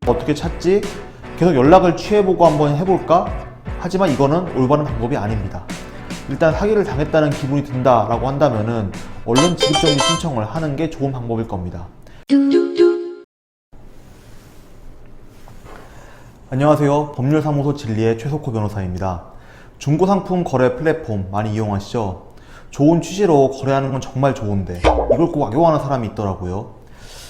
어떻게 찾지? 계속 연락을 취해보고 한번 해볼까? 하지만 이거는 올바른 방법이 아닙니다. 일단 사기를 당했다는 기분이 든다라고 한다면은 얼른 지급정지 신청을 하는 게 좋은 방법일 겁니다. 안녕하세요. 법률사무소 진리의 최석호 변호사입니다. 중고상품 거래 플랫폼 많이 이용하시죠? 좋은 취지로 거래하는 건 정말 좋은데 이걸 꼭 악용하는 사람이 있더라고요.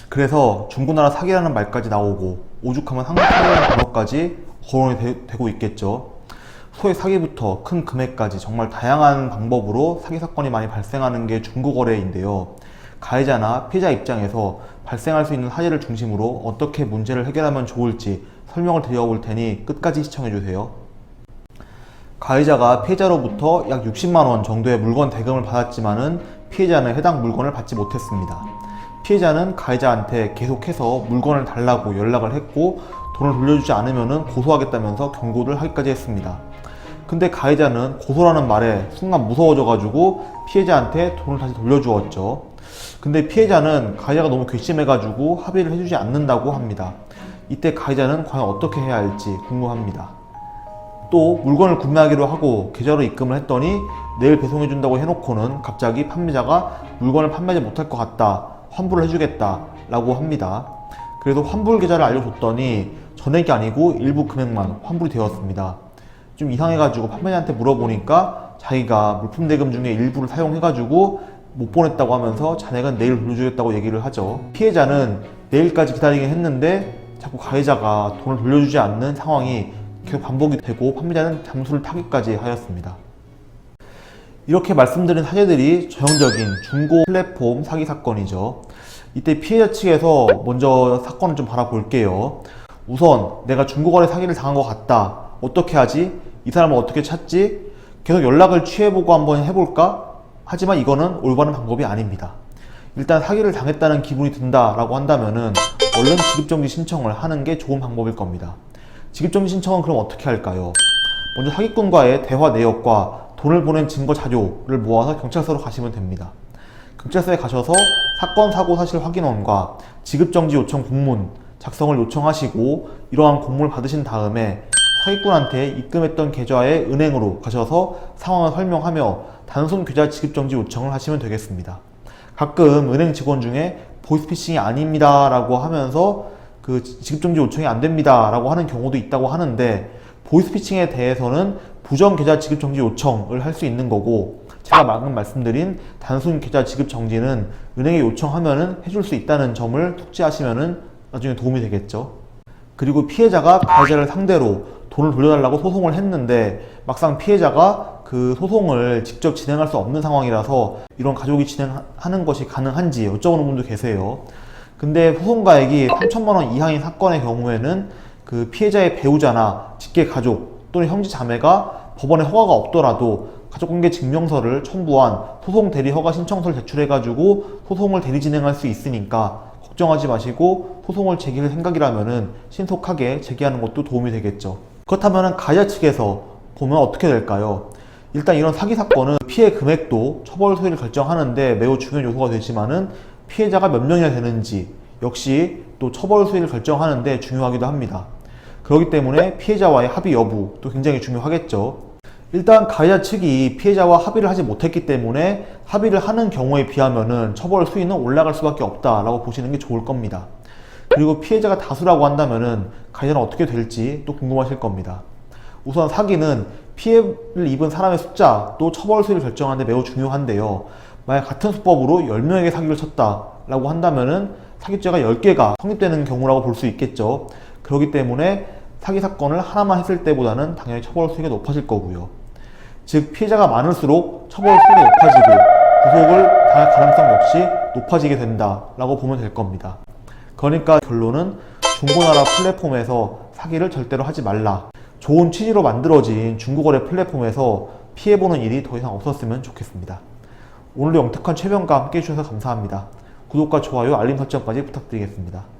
그래서 중고나라 사기라는 말까지 나오고 오죽하면 한국사기라는 단어까지 거론이 되고 있겠죠. 소액 사기부터 큰 금액까지 정말 다양한 방법으로 사기 사건이 많이 발생하는 게 중고거래인데요. 가해자나 피해자 입장에서 발생할 수 있는 사례를 중심으로 어떻게 문제를 해결하면 좋을지 설명을 드려볼 테니 끝까지 시청해주세요. 가해자가 피해자로부터 약 60만원 정도의 물건 대금을 받았지만은 피해자는 해당 물건을 받지 못했습니다. 피해자는 가해자한테 계속해서 물건을 달라고 연락을 했고 돈을 돌려주지 않으면 고소하겠다면서 경고를 하기까지 했습니다. 근데 가해자는 고소라는 말에 순간 무서워져가지고 피해자한테 돈을 다시 돌려주었죠. 근데 피해자는 가해자가 너무 괘씸해가지고 합의를 해주지 않는다고 합니다. 이때 가해자는 과연 어떻게 해야 할지 궁금합니다. 또 물건을 구매하기로 하고 계좌로 입금을 했더니 내일 배송해준다고 해놓고는 갑자기 판매자가 물건을 판매하지 못할 것 같다, 환불을 해주겠다 라고 합니다. 그래서 환불 계좌를 알려줬더니 전액이 아니고 일부 금액만 환불이 되었습니다. 좀 이상해가지고 판매자한테 물어보니까 자기가 물품 대금 중에 일부를 사용해가지고 못 보냈다고 하면서 잔액은 내일 돌려주겠다고 얘기를 하죠. 피해자는 내일까지 기다리긴 했는데 자꾸 가해자가 돈을 돌려주지 않는 상황이 계속 반복이 되고 판매자는 잠수를 타기까지 하였습니다. 이렇게 말씀드린 사례들이 전형적인 중고 플랫폼 사기 사건이죠. 이때 피해자 측에서 먼저 사건을 좀 바라볼게요. 우선 내가 중고거래 사기를 당한 것 같다. 어떻게 하지? 이 사람을 어떻게 찾지? 계속 연락을 취해보고 한번 해볼까? 하지만 이거는 올바른 방법이 아닙니다. 일단 사기를 당했다는 기분이 든다라고 한다면은 얼른 지급정지 신청을 하는 게 좋은 방법일 겁니다. 지급정지 신청은 그럼 어떻게 할까요? 먼저 사기꾼과의 대화 내역과 돈을 보낸 증거 자료를 모아서 경찰서로 가시면 됩니다. 경찰서에 가셔서 사건 사고 사실 확인원과 지급정지 요청 공문 작성을 요청하시고 이러한 공문을 받으신 다음에 사기꾼한테 입금했던 계좌의 은행으로 가셔서 상황을 설명하며 단순 계좌 지급정지 요청을 하시면 되겠습니다. 가끔 은행 직원 중에 보이스피싱이 아닙니다 라고 하면서 그 지급정지 요청이 안 됩니다 라고 하는 경우도 있다고 하는데, 보이스피싱에 대해서는 부정 계좌 지급정지 요청을 할 수 있는 거고, 제가 방금 말씀드린 단순 계좌 지급정지는 은행에 요청하면은 해줄 수 있다는 점을 숙지하시면은 나중에 도움이 되겠죠. 그리고 피해자가 가해자를 상대로 돈을 돌려달라고 소송을 했는데 막상 피해자가 그 소송을 직접 진행할 수 없는 상황이라서 이런 가족이 진행하는 것이 가능한지 여쭤보는 분도 계세요. 근데 소송가액이 3천만원 이하인 사건의 경우에는 그 피해자의 배우자나 직계 가족 또는 형제 자매가 법원에 허가가 없더라도 가족관계 증명서를 첨부한 소송 대리 허가 신청서를 제출해가지고 소송을 대리 진행할 수 있으니까 걱정하지 마시고 소송을 제기할 생각이라면은 신속하게 제기하는 것도 도움이 되겠죠. 그렇다면 가해자 측에서 보면 어떻게 될까요? 일단 이런 사기 사건은 피해 금액도 처벌 소위를 결정하는데 매우 중요한 요소가 되지만은 피해자가 몇 명이나 되는지 역시 또 처벌 소위를 결정하는데 중요하기도 합니다. 그렇기 때문에 피해자와의 합의 여부도 굉장히 중요하겠죠. 일단 가해자 측이 피해자와 합의를 하지 못했기 때문에 합의를 하는 경우에 비하면은 처벌 수위는 올라갈 수밖에 없다라고 보시는 게 좋을 겁니다. 그리고 피해자가 다수라고 한다면은 가해자는 어떻게 될지 또 궁금하실 겁니다. 우선 사기는 피해를 입은 사람의 숫자도 처벌 수위를 결정하는 데 매우 중요한데요. 만약 같은 수법으로 10명에게 사기를 쳤다라고 한다면은 사기죄가 10개가 성립되는 경우라고 볼 수 있겠죠. 그렇기 때문에 사기 사건을 하나만 했을 때보다는 당연히 처벌 수위가 높아질 거고요. 즉 피해자가 많을수록 처벌 수위가 높아지고 구속을 당할 가능성 역시 높아지게 된다라고 보면 될 겁니다. 그러니까 결론은 중고나라 플랫폼에서 사기를 절대로 하지 말라. 좋은 취지로 만들어진 중고거래 플랫폼에서 피해보는 일이 더 이상 없었으면 좋겠습니다. 오늘도 영특한 최변과 함께 해주셔서 감사합니다. 구독과 좋아요, 알림 설정까지 부탁드리겠습니다.